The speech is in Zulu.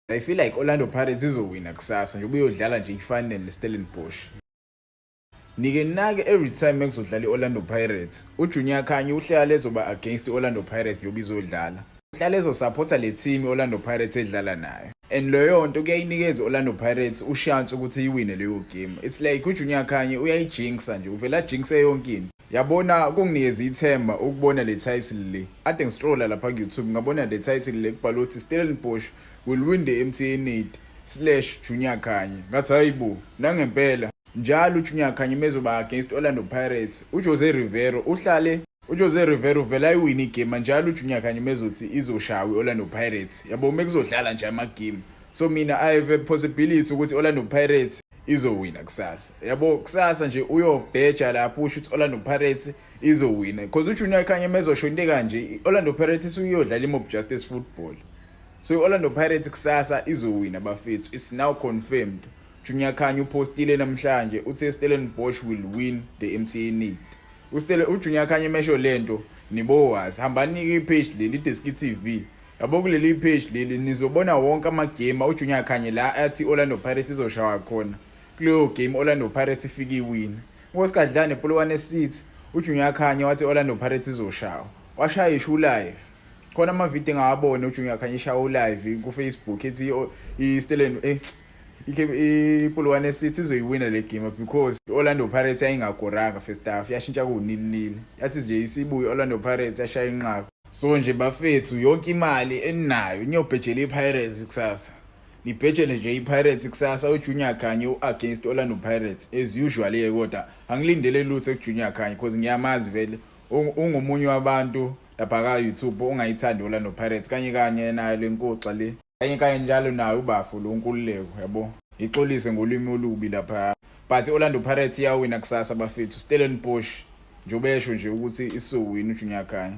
I feel like Orlando Pirates izowina kusasa nje ubuyodlala nje ifinal neStellenbosch. Nike nake every time ekuzodlala iOrlando Pirates, uJunior Khanye uhlala ezoba against iOrlando Pirates nje ubizodlala. Uhlala ezosupporta le team iOrlando Pirates edlala nayo. And leyo nto kuyayinikeza iOrlando Pirates uchance ukuthi iwine leyo game. It's like uJunior Khanye uyayijinxa nje, uvela jinxe yonke into. Yabona kunginikeza ithemba ukubona le title le. Ade ngistrolla lapha ku YouTube ngabona le title le kubhalwa ukuthi Stellenbosch will win the MTN8/Junior Khanye. Ngathi hayibo, nangempela njalo uJunior Khanye mezoba against Orlando Pirates. uJose Rivero uvela iwin igame njalo uJunior Khanye mezothi izoshawa iOrlando Pirates. Yabo mekuzodlala nje ama game. So mina I have a possibility ukuthi Orlando Pirates izowina kusasa. Yabo kusasa nje uyobheja lapho usho ukuthi Orlando Pirates izowina because uJunior Khanye mezoshonte kanje Orlando Pirates uyodlala iMob Justice Football. So Orlando Pirates kusasa izowina bafethu. It's now confirmed. Junior Khanye upostile namhlanje uthi Stellenbosch will win the MTN8. uJunior Khanye mesho lento nibowazi hambanike ipage leli Deski TV. Yabo kuleli page leli nizobona wonke ama game uJunior Khanye la athi Orlando Pirates izoshawa khona. Kuleyo game Orlando Pirates ifika iwin. Ngosikadlane Polokwane City uJunior Khanye wathi Orlando Pirates izoshawa. Washaya ishu live. Khona ama video ngawabona uJunior Khanye shawo live ku Facebook ethi iPolokwane City izoyiwina le game because Orlando Pirates ayingagoranga first half yashintsha ku-0-0. Yathi nje isibuye Orlando Pirates yashaya inqaba. So nje bafethu yonke imali eninayo niyobhejela iPirates kusasa. Nibhejele nje iPirates kusasa uJunior Khanye against Orlando Pirates as usual kodwa angilindele lutho kuJunior Khanye because ngiyamazi vele ungomunye wabantu lapha ka YouTube ongayithandi Orlando Pirates kanye nayo lenkoxa le. Kanye njalo nayo ubafu lo Nkululeko yabo. Ixolise ngolimi olubi lapha. But Orlando Pirates iyawina kusasa bafethu. Stellenbosch nje ubesho nje ukuthi isowina uJunior Khanye.